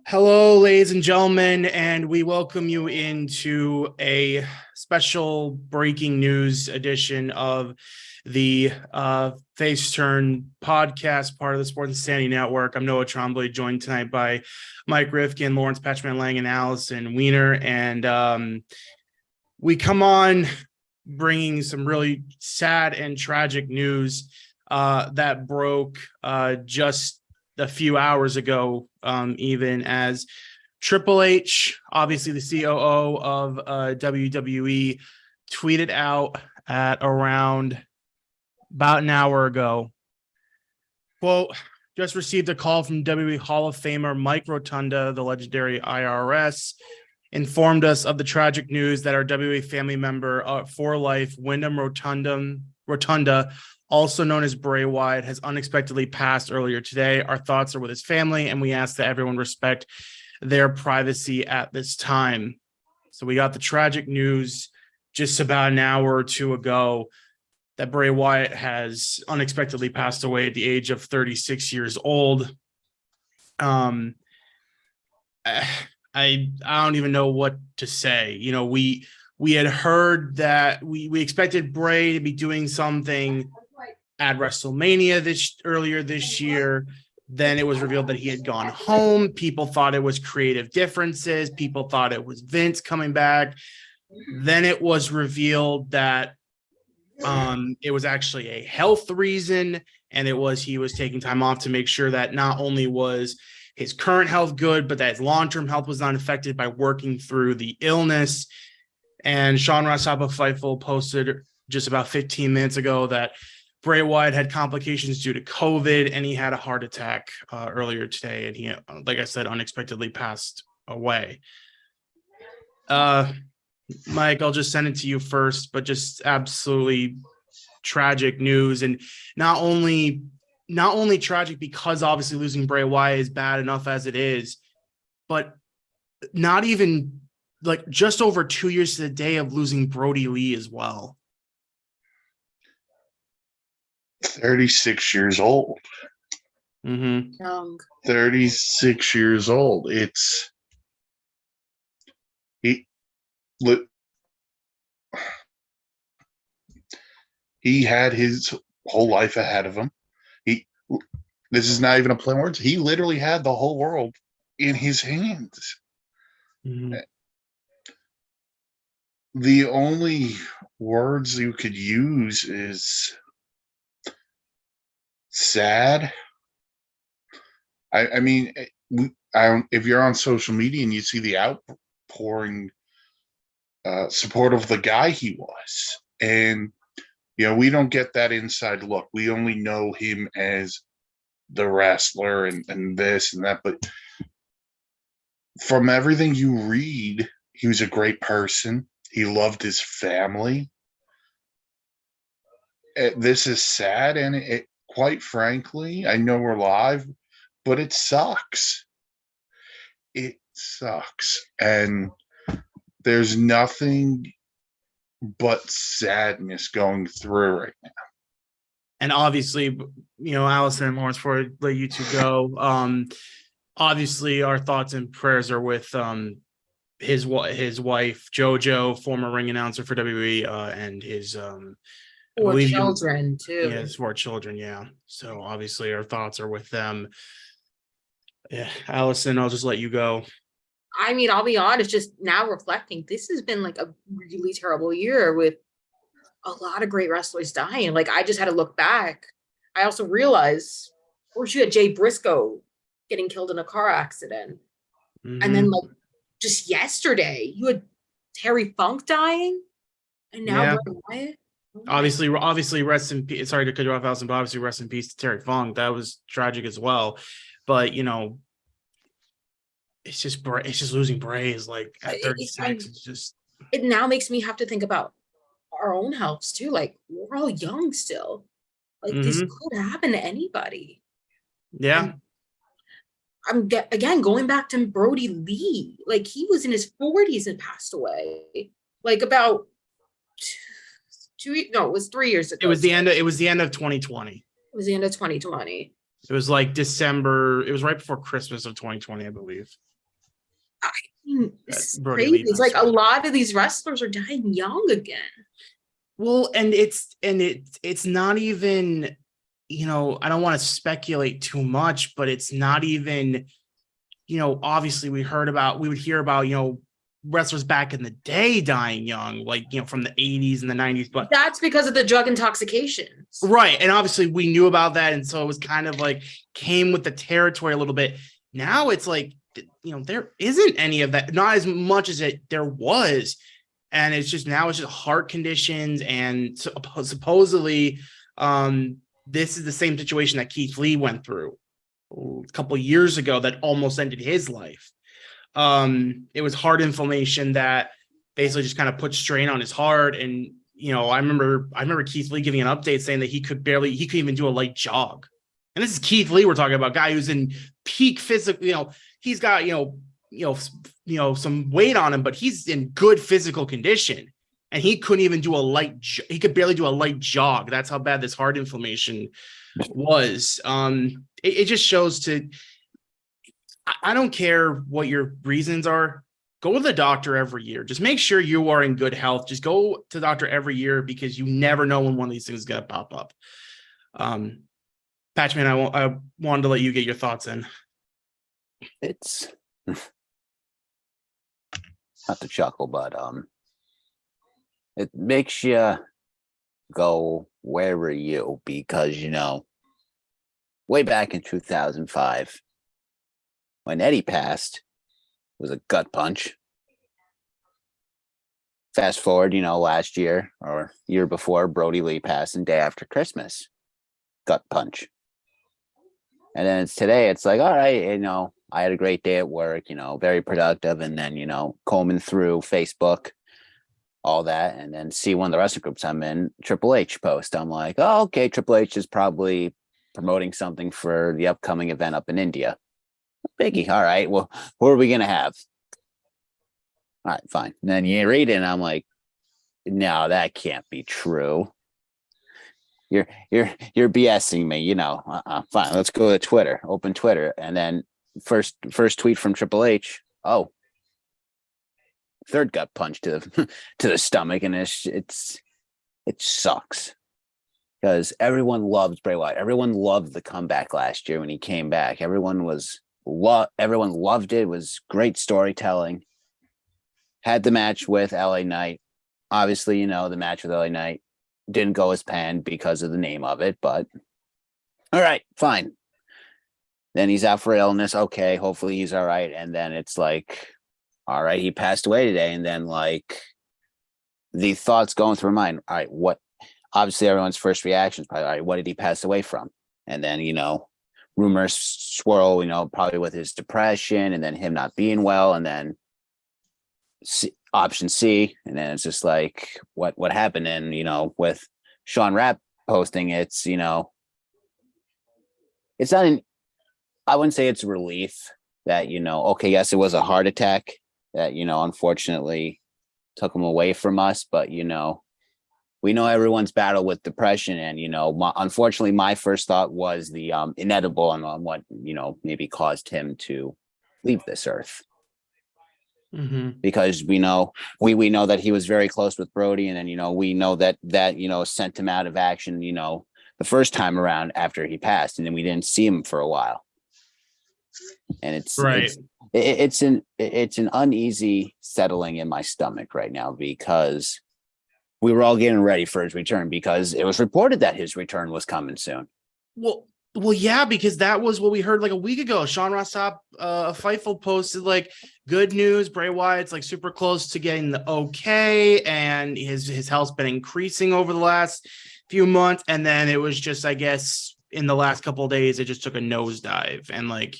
Hello, ladies and gentlemen, and we welcome you into a special breaking news edition of the Face Turn podcast, part of the Sports Insanity Network. I'm Noah Trombley, joined tonight by Mike Rifkin, Lawrence Patchman Lang, and Allison Weiner. And we come on bringing some really sad and tragic news that broke just a few hours ago, even as Triple H, obviously the COO of WWE, tweeted out at around about an hour ago, quote, just received a call from WWE Hall of Famer Mike Rotunda, the legendary IRS, informed us of the tragic news that our WWE family member for life, Wyndham Rotunda, also known as Bray Wyatt, has unexpectedly passed earlier today. Our thoughts are with his family, and we ask that everyone respect their privacy at this time. So we got the tragic news just about an hour or two ago that Bray Wyatt has unexpectedly passed away at the age of 36 years old. I don't even know what to say. You know, we had heard that we expected Bray to be doing something at WrestleMania earlier this year. Then it was revealed that he had gone home. People thought it was creative differences. People thought it was Vince coming back. Then it was revealed that it was actually a health reason, and he was taking time off to make sure that not only was his current health good, but that his long-term health was not affected by working through the illness. And Sean Ross Sapp Fightful posted just about 15 minutes ago that Bray Wyatt had complications due to COVID, and he had a heart attack earlier today, and he, like I said, unexpectedly passed away. Mike, I'll just send it to you first, but just absolutely tragic news, and not only tragic because obviously losing Bray Wyatt is bad enough as it is, but not even like just over 2 years to the day of losing Brody Lee as well. 36 years old. Young. 36 years old. He had his whole life ahead of him. This is not even a play words. He literally had the whole world in his hands. Mm-hmm. The only words you could use is sad. I mean, if you're on social media and you see the outpouring support of the guy he was, and we don't get that inside look. We only know him as the wrestler and this and that, but from everything you read, he was a great person. He loved his family. This is sad, and it quite frankly, I know we're live, but it sucks. It sucks. And there's nothing but sadness going through right now. And obviously, Allison and Lawrence, before I let you two go, obviously our thoughts and prayers are with his wife, JoJo, former ring announcer for WWE, and his four children too. Yes, 4 children, yeah. So obviously our thoughts are with them. Yeah, Allison, I'll just let you go. I mean, I'll be honest, just now reflecting, this has been like a really terrible year with a lot of great wrestlers dying. Like, I just had to look back. I also realized, you had Jay Briscoe getting killed in a car accident. Mm-hmm. And then, like, just yesterday, you had Terry Funk dying. And now Bray Wyatt. Obviously, rest in peace. Sorry to cut you off, Allison, but obviously, rest in peace to Terry Funk. That was tragic as well. But, it's just losing Bray is like at 36. It's just, it now makes me have to think about our own health too. Like, we're all young still. Like, this could happen to anybody. Yeah. I'm again going back to Brody Lee. Like, he was in his 40s and passed away. Like, about it was 3 years ago. It was the end of 2020. It was the end of 2020. It was like December. It was right before Christmas of 2020, I believe. This is Brody crazy. Lee It's passed like a away. lot of these wrestlers are dying young again. Well, and it's not even, I don't want to speculate too much, but it's not even, obviously we would hear about, wrestlers back in the day dying young, like, from the 80s and the 90s, but That's because of the drug intoxications. right. And obviously we knew about that. And so it was kind of like came with the territory a little bit. Now it's like, there isn't any of that, not as much as there was. And it's just now it's just heart conditions. And supposedly this is the same situation that Keith Lee went through a couple of years ago that almost ended his life. It was heart inflammation that basically just kind of put strain on his heart. And, I remember Keith Lee giving an update saying that he couldn't even do a light jog. And this is Keith Lee we're talking about, guy who's in peak physical, he's got, some weight on him, but he's in good physical condition. And he couldn't even do he could barely do a light jog. That's how bad this heart inflammation was. It just shows I don't care what your reasons are. Go to the doctor every year. Just make sure you are in good health. Just go to the doctor every year because you never know when one of these things is going to pop up. Patchman, I wanted to let you get your thoughts in. It's not to chuckle, but it makes you go, where were you? Because way back in 2005, when Eddie passed, it was a gut punch. Fast forward, last year or year before, Brody Lee passed, and day after Christmas, gut punch. And then it's today, it's like, all right, I had a great day at work, very productive. And then, combing through Facebook, all that, and then see one of the wrestling groups I'm in, Triple H post. I'm like, oh, okay, Triple H is probably promoting something for the upcoming event up in India. Biggie, all right, well, who are we going to have? All right, fine. And then you read it, and I'm like, no, that can't be true. You're BSing me, fine. Let's go to Twitter, open Twitter. And then first tweet from Triple H. Oh, third gut punch to the stomach. And it sucks because everyone loves Bray Wyatt. Everyone loved the comeback last year when he came back. Everyone loved it. It was great storytelling. Had the match with LA Knight. Obviously, the match with LA Knight didn't go as planned because of the name of it, but all right, fine. Then he's out for illness. Okay, hopefully he's all right. And then it's like, all right, he passed away today. And then like the thoughts going through my mind, all right, what? Obviously everyone's first reaction is probably, all right, what did he pass away from? And then, rumors swirl, probably with his depression and then him not being well. And then option C, and then it's just like what happened. And with Sean Rapp posting, it's it's not I wouldn't say it's relief that okay, yes, it was a heart attack that unfortunately took him away from us, but we know everyone's battle with depression. And unfortunately my first thought was the inedible and what maybe caused him to leave this earth. Mm-hmm. Because we know that he was very close with Brody, and then we know that sent him out of action the first time around after he passed, and then we didn't see him for a while. And it's right. It's an uneasy settling in my stomach right now because we were all getting ready for his return because it was reported that his return was coming soon. Well, yeah, because that was what we heard like a week ago. Sean Ross Sapp, Fightful posted like good news. Bray Wyatt's like super close to getting the okay, and his health's been increasing over the last few months. And then it was just, I guess, in the last couple of days, it just took a nosedive. And like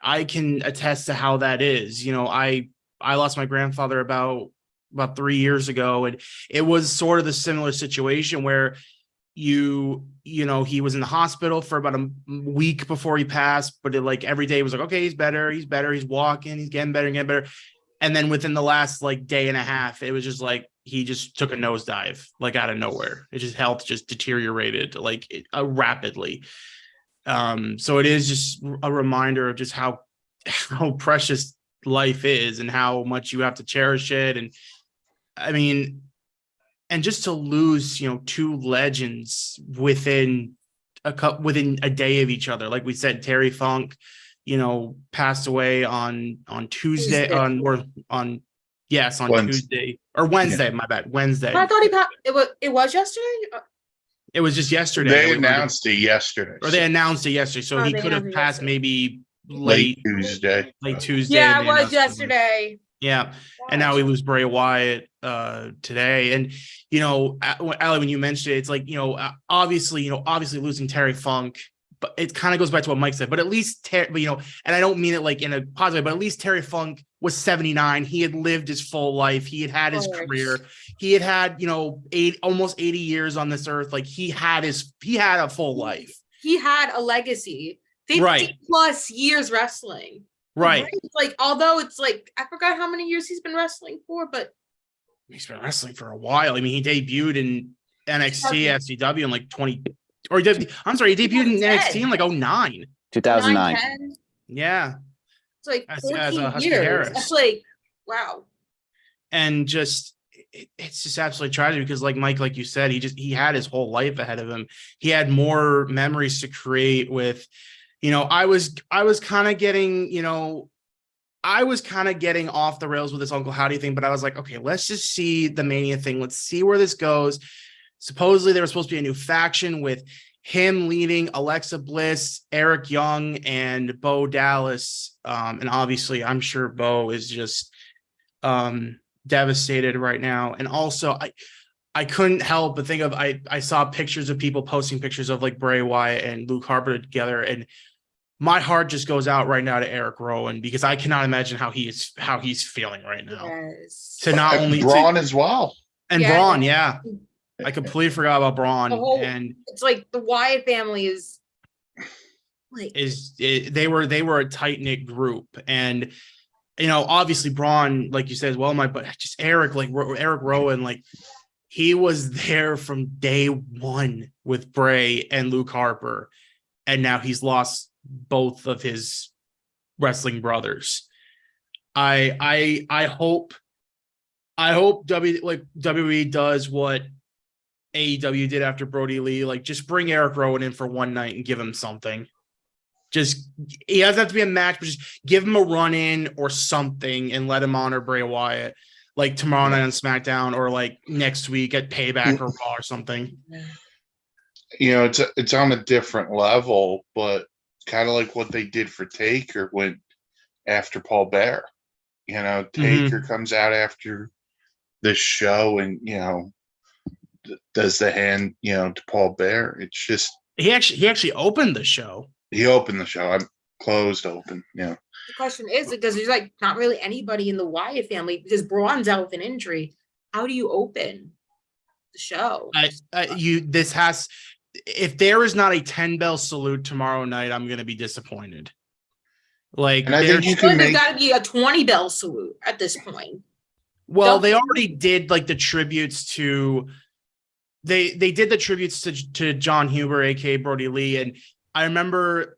I can attest to how that is. I lost my grandfather about 3 years ago, and it was sort of the similar situation where he was in the hospital for about a week before he passed, but every day was like, okay, he's better, he's walking, he's getting better. And then within the last like day and a half, it was just like he just took a nosedive like out of nowhere. His health just deteriorated rapidly. So it is just a reminder of just how how precious life is and how much you have to cherish it. And I mean, and just to lose, two legends within within a day of each other. Like we said, Terry Funk, passed away on Tuesday, Tuesday. on Wednesday. Tuesday or Wednesday. My bad, Wednesday. I thought it was yesterday. It was just yesterday. They announced it yesterday. Or they announced it yesterday, so Oh, he they could have announced it passed yesterday. maybe late Tuesday. late Tuesday. Yeah, and it they was announced yesterday. Yeah, and now we lose Bray Wyatt today. And Ali, when you mentioned it, it's like obviously losing Terry Funk, but it kind of goes back to what Mike said. But at least and I don't mean it like in a positive, but at least Terry Funk was 79. He had lived his full life. He had his career. He had almost 80 years on this earth. Like he had a full life. He had a legacy. 50 plus years wrestling. Right. Like, although it's like, I forgot how many years he's been wrestling for, but he's been wrestling for a while. I mean, he debuted in NXT, FCW in like 20, or he debuted in NXT in like 09. 2009. 10. Yeah. It's like As 14 a Husky years. Harris. That's like, wow. And just, it's just absolutely tragic because like Mike, like you said, he had his whole life ahead of him. He had more memories to create with, I was kind of getting, off the rails with this Uncle Howdy thing, but I was like, okay, let's just see the Mania thing. Let's see where this goes. Supposedly there was supposed to be a new faction with him leading Alexa Bliss, Eric Young, and Bo Dallas. And obviously I'm sure Bo is just devastated right now. And also I couldn't help but think of, I saw pictures of people posting pictures of like Bray Wyatt and Luke Harper together, and my heart just goes out right now to Eric Rowan because I cannot imagine how he's feeling right now. Yes. To not only Braun as well. and Yeah. Braun, yeah, I completely forgot about Braun. And It's like the Wyatt family is like, they were a tight knit group, and obviously Braun, like you said, but just Eric Rowan, like he was there from day one with Bray and Luke Harper, and now he's lost both of his wrestling brothers. I hope WWE does what AEW did after Brody Lee, like just bring Eric Rowan in for one night and give him something. Just, he doesn't have to be a match, but just give him a run in or something and let him honor Bray Wyatt, like tomorrow night on SmackDown or like next week at Payback or Raw or something. It's on a different level, but kind of like what they did for Taker when after Paul Bear. Taker comes out after this show and does the hand to Paul Bear. It's just he actually opened the show. He opened the show. I'm closed open. Yeah. the question is, because there's like not really anybody in the Wyatt family because Braun's out with an injury. How do you open the show? If there is not a 10-bell salute tomorrow night, I'm going to be disappointed. Like, and I think you There's can make. got to be a 20-bell salute at this point. Well, they already did like the tributes to. They did the tributes to John Huber, aka Brody Lee, and I remember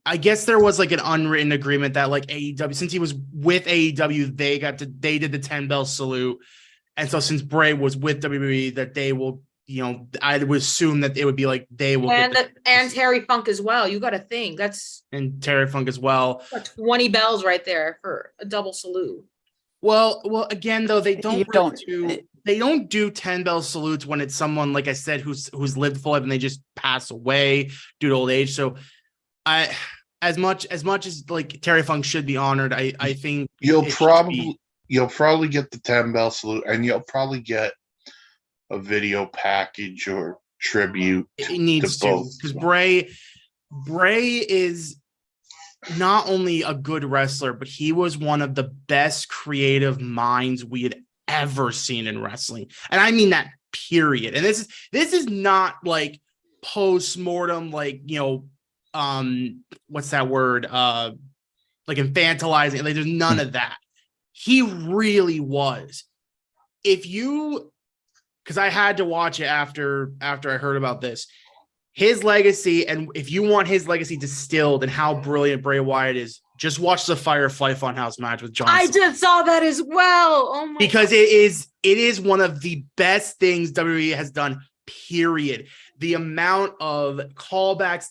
I guess there was like an unwritten agreement that like AEW, since he was with AEW, they did the 10-bell salute, and so since Bray was with WWE, that they will. I would assume that it would be like they will and Terry Funk as well. You got to think and Terry Funk as well. 20 bells right there for a double salute. Well, again though, they don't do 10-bell salutes when it's someone, like I said, who's lived full life and they just pass away due to old age. So as much as like Terry Funk should be honored, I think you'll probably get the 10-bell salute, and you'll probably get a video package or tribute. It needs to, because Bray is not only a good wrestler, but he was one of the best creative minds we had ever seen in wrestling. And I mean that, period. And this is not like post-mortem, like, what's that word? Like infantilizing. Like there's none of that. He really was. Because I had to watch it after I heard about this. His legacy, and if you want his legacy distilled and how brilliant Bray Wyatt is, just watch the Firefly Funhouse match with John I Cena. just saw that as well. Oh my Because God. it is one of the best things WWE has done, period. The amount of callbacks,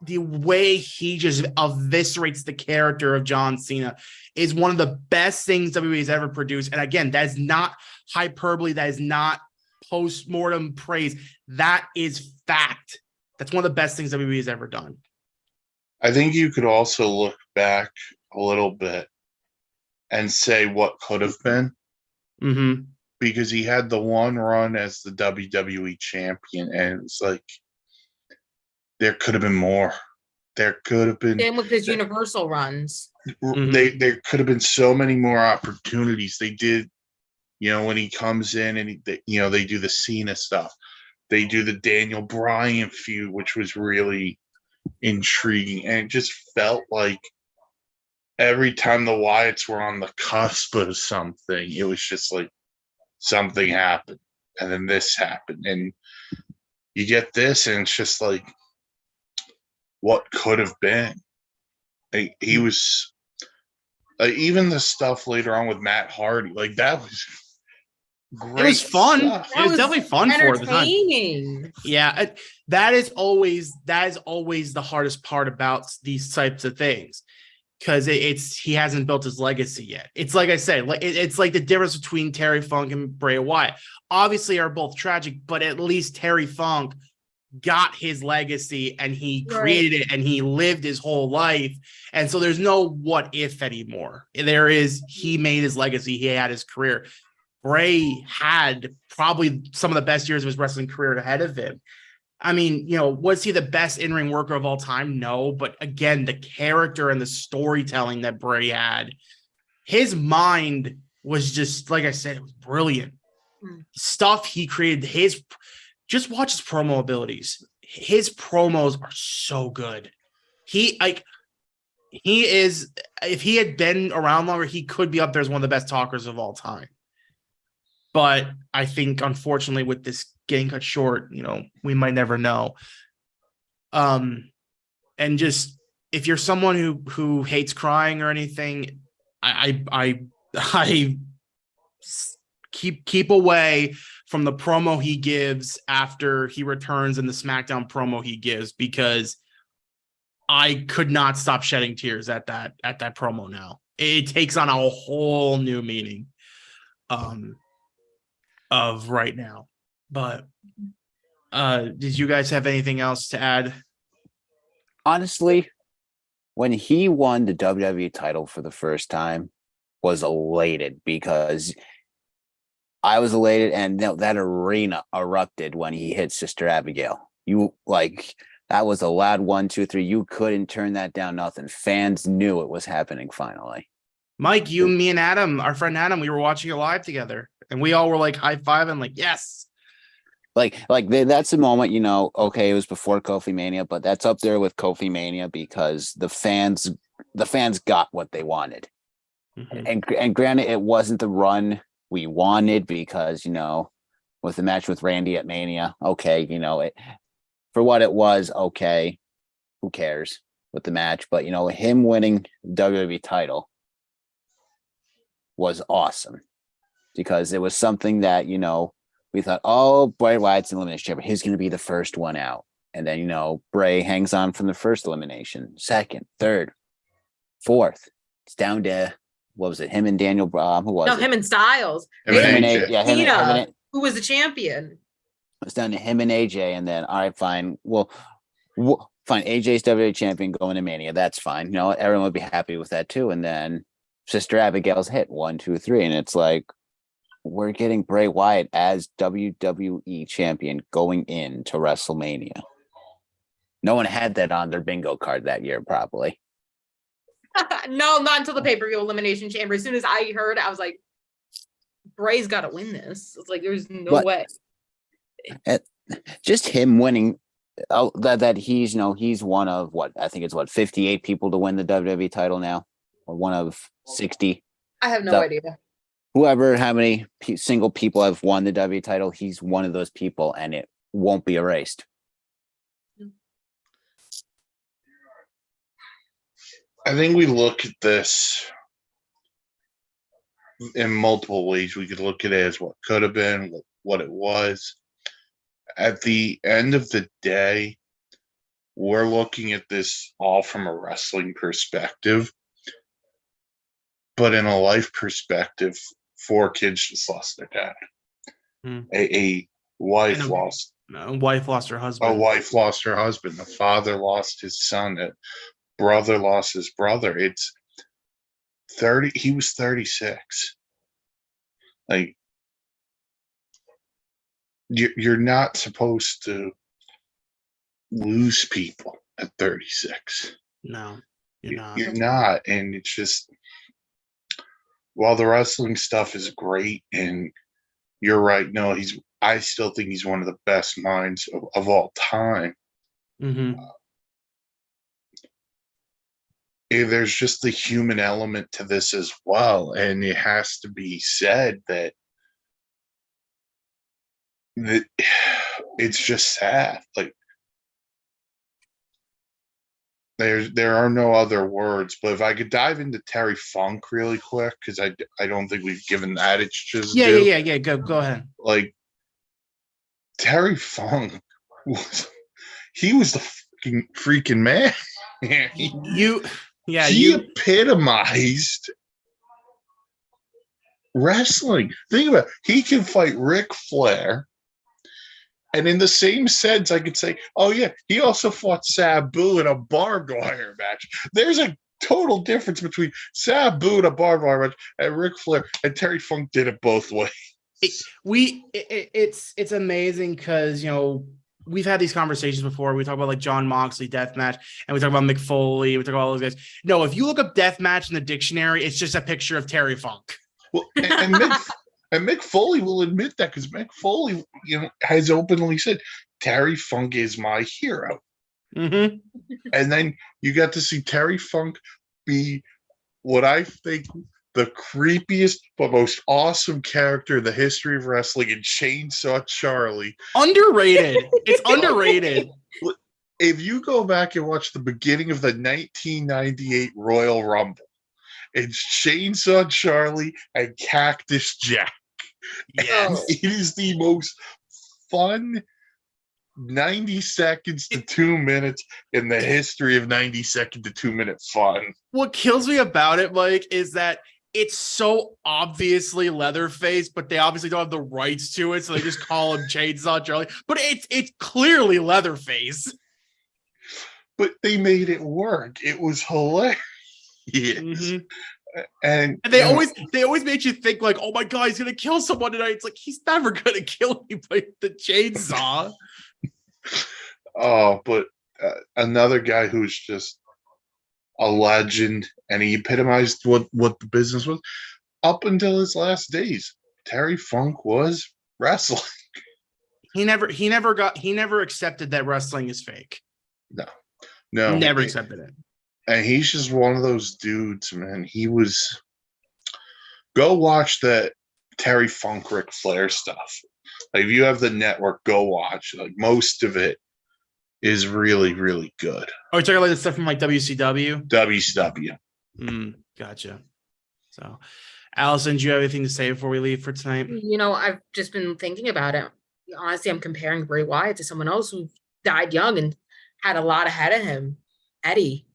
the way he just eviscerates the character of John Cena is one of the best things WWE has ever produced. And again, that is not hyperbole. That is not post-mortem praise. That is fact. That's one of the best things WWE has ever done. I think you could also look back a little bit and say what could have been, Mm-hmm. because he had the one run as the WWE champion, and it's like there could have been more. There could have been Same with his Universal runs. there could have been so many more opportunities. They did, when he comes in and they do the Cena stuff. They do the Daniel Bryan feud, which was really intriguing, and it just felt like every time the Wyatts were on the cusp of something, it was just like something happened, and then this happened, and you get this, and it's just like what could have been. He was even the stuff later on with Matt Hardy, like that was great. It was fun. Stuff. It was definitely fun for the time. Entertaining. Yeah, that is always the hardest part about these types of things, because he hasn't built his legacy yet. It's like I said, it's like the difference between Terry Funk and Bray Wyatt. Obviously, are both tragic, but at least Terry Funk got his legacy and he created it and he lived his whole life. And so there's no what if anymore. There is, he made his legacy. He had his career. Bray had probably some of the best years of his wrestling career ahead of him. I mean, was he the best in-ring worker of all time? No. But again, the character and the storytelling that Bray had, his mind was just, like I said, it was brilliant. Stuff he created, just watch his promo abilities. His promos are so good. He is, if he had been around longer, he could be up there as one of the best talkers of all time. But I think, unfortunately, with this getting cut short, we might never know. And just, if you're someone who hates crying or anything, I keep away from the promo he gives after he returns and the SmackDown promo he gives, because I could not stop shedding tears at that promo now. It takes on a whole new meaning of right now. But did you guys have anything else to add? Honestly, when he won the WWE title for the first time, was elated, because I was elated, and that arena erupted when he hit Sister Abigail. That was a loud 1, 2, 3. You couldn't turn that down. Nothing. Fans knew it was happening finally. Mike, you, me, and Adam, our friend Adam, we were watching it live together, and we all were like high-fiving, like, yes. That's a moment, okay, it was before Kofi Mania, but that's up there with Kofi Mania, because the fans got what they wanted. Mm-hmm. And granted, it wasn't the run we wanted, because, with the match with Randy at Mania, okay, it for what it was, okay, who cares with the match? But, him winning WWE title was awesome, because it was something that, we thought, oh, Bray Wyatt's an elimination chamber. He's going to be the first one out. And then, Bray hangs on from the first elimination, second, third, fourth. It's down to, what was it? Him and Daniel, who was it? Him and Styles. Him and AJ. Yeah, him and who was the champion? It's down to him and AJ. And then, all right, fine. Well, fine. AJ's WWE champion going to Mania. That's fine. Everyone would be happy with that too. And then Sister Abigail's hit 1, 2, 3. And it's like, we're getting Bray Wyatt as WWE champion going into WrestleMania. No one had that on their bingo card that year, probably. No, not until the pay-per-view Elimination Chamber. As soon as I heard it, I was like, Bray's got to win this. It's like, there's no way. Just him winning, that he's, he's one of I think it's 58 people to win the WWE title now, or one of 60. I have no idea. How many single people have won the W title, he's one of those people, and it won't be erased. I think we look at this in multiple ways. We could look at it as what could have been, what it was. At the end of the day, we're looking at this all from a wrestling perspective. But in a life perspective, 4 kids just lost their dad. Hmm. A wife And lost wife lost her a husband. wife lost her husband. A father lost his son. A brother lost his brother. It's 30. He was 36. Like, you're not supposed to lose people at 36. No, you're not. You're not. And it's just, while the wrestling stuff is great, and you're right, no, I still think he's one of the best minds of all time. Hmm. There's just the human element to this as well. And it has to be said that it's just sad. Like, there are no other words. But if I could dive into Terry Funk really quick, because I don't think we've given that its just due. Yeah. Go ahead. Like, Terry Funk he was the freaking man. He epitomized wrestling. Think about it. He can fight Ric Flair. And in the same sense, I could say, oh, yeah, he also fought Sabu in a barbed wire match. There's a total difference between Sabu in a barbed wire match and Ric Flair, and Terry Funk did it both ways. It's amazing because, we've had these conversations before. We talk about like John Moxley deathmatch, and we talk about Mick Foley. We talk about all those guys. No, if you look up deathmatch in the dictionary, it's just a picture of Terry Funk. Well, and Mick Foley will admit that, because Mick Foley, has openly said, Terry Funk is my hero. Mm-hmm. And then you got to see Terry Funk be what I think the creepiest but most awesome character in the history of wrestling in Chainsaw Charlie. Underrated. It's underrated. If you go back and watch the beginning of the 1998 Royal Rumble, it's Chainsaw Charlie and Cactus Jack. Yes. And it is the most fun 90 seconds to 2 minutes in the history of 90-second to 2-minute fun. What kills me about it, Mike, is that it's so obviously Leatherface, but they obviously don't have the rights to it, so they just call him Chainsaw Charlie. But it's clearly Leatherface. But they made it work. It was hilarious. Mm-hmm. And they always make you think like, oh my God, he's gonna kill someone tonight. It's like, he's never gonna kill anybody with the chainsaw. Oh, but another guy who's just a legend, and he epitomized what the business was up until his last days. Terry Funk was wrestling. He never accepted that wrestling is fake. No, Never accepted it. And he's just one of those dudes, man. Go watch the Terry Funk Ric Flair stuff. Like, if you have the network, go watch. Like, most of it is really, really good. Oh, you're talking about the stuff from like WCW? WCW. Gotcha. So, Allison, do you have anything to say before we leave for tonight? I've just been thinking about it. Honestly, I'm comparing Bray Wyatt to someone else who died young and had a lot ahead of him. Eddie.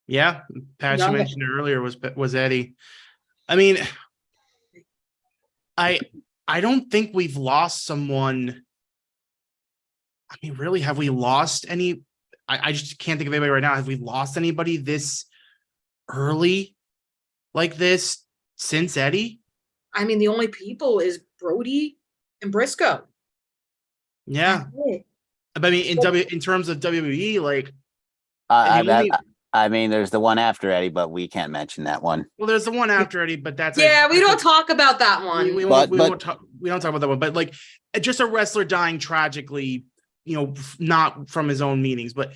Yeah, Pat, you mentioned it earlier, was Eddie. I mean, I don't think we've lost someone. I mean, really, have we lost any? I just can't think of anybody right now. Have we lost anybody this early like this since Eddie? I mean, the only people is Brody and Briscoe. Yeah. But I mean, in terms of WWE, like, I mean, there's the one after Eddie, but we can't mention that one. Well, there's the one after Eddie, but that's we don't talk about that one. We don't talk about that one. But like, just a wrestler dying tragically, not from his own meanings. But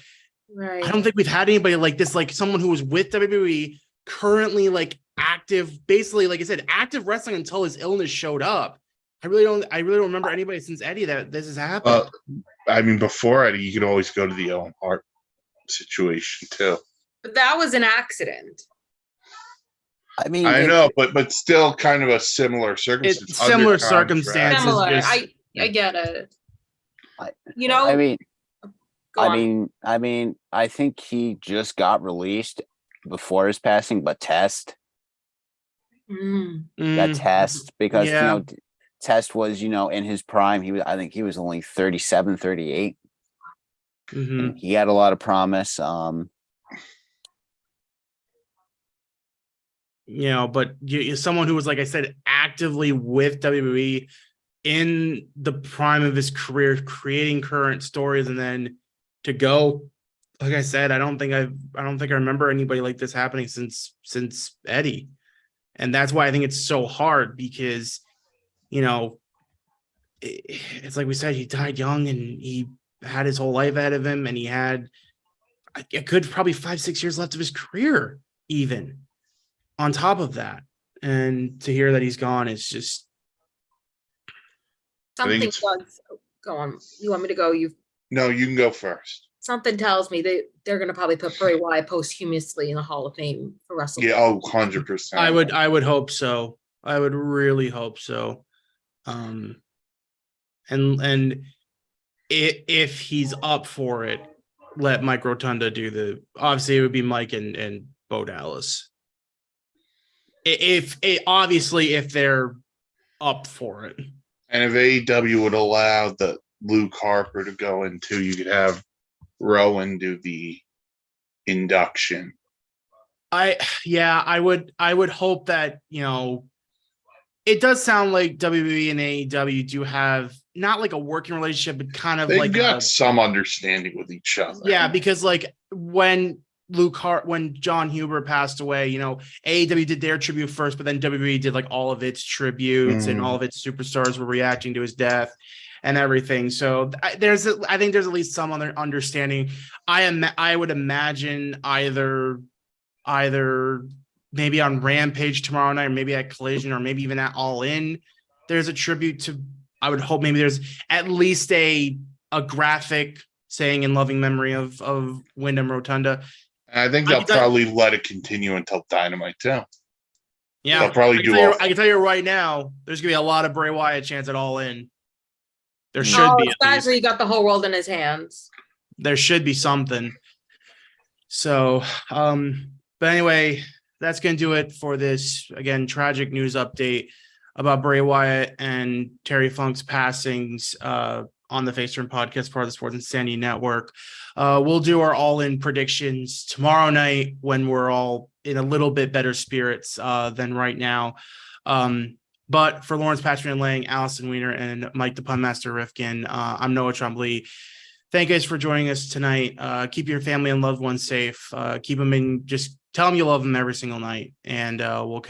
right. I don't think we've had anybody like this, like someone who was with WWE, currently like active, basically, like I said, active wrestling until his illness showed up. I really don't remember anybody since Eddie that this has happened. I mean, before Eddie, you could always go to the Owen Hart situation too. But that was an accident. I mean, I know, but still kind of a similar circumstance. It's similar under contract. circumstances. Similar. just- I get it. I- You know, I mean, go on. I think he just got released before his passing, but Test, Mm. that Mm, Test, because yeah. Test was, in his prime. I think he was only 37, 38. mhm. And he had a lot of promise. But someone who was, like I said, actively with WWE in the prime of his career, creating current stories, and then to go, like I said, I don't think I remember anybody like this happening since Eddie, and that's why I think it's so hard because, it's like we said, he died young and he had his whole life ahead of him, and he had a good probably 5-6 years left of his career, even on top of that. And to hear that he's gone is just, I think Something it's- does. Go on. You want me to go? No, you can go first. Something tells me they're going to probably put Bray Wyatt posthumously in the Hall of Fame for WrestleMania. Yeah, 100%. I would hope so. I would really hope so. And if he's up for it, let Mike Rotunda do obviously it would be Mike and Bo Dallas. If they're up for it. And if AEW would allow the Luke Harper to go into, you could have Rowan do the induction. I would hope that, it does sound like WWE and AEW do have not like a working relationship, but kind of They've like got some understanding with each other. yeah, because like when John Huber passed away, AEW did their tribute first, but then WWE did like all of its tributes and all of its superstars were reacting to his death and everything. So I think there's at least some other understanding. I would imagine either maybe on Rampage tomorrow night, or maybe at Collision, or maybe even at All In, there's a tribute to. I would hope maybe there's at least a graphic saying in loving memory of Wyndham Rotunda. And I think I they'll can tell- probably let it continue until Dynamite too. Yeah, They'll probably I can tell you right now, there's gonna be a lot of Bray Wyatt chants at All In. There should Oh, be. At least. especially he got the whole world in his hands. There should be something. So, but anyway, that's going to do it for this, again, tragic news update about Bray Wyatt and Terry Funk's passings on the Face Turn podcast, part of the Sports Insanity Network. We'll do our all-in predictions tomorrow night when we're all in a little bit better spirits than right now. But for Lawrence Patchman Lang, Allison Weiner, and Mike the Pun Master Rifkin, I'm Noah Trombley. Thank you guys for joining us tonight. Keep your family and loved ones safe. Keep them in, just tell them you love them every single night. And we'll catch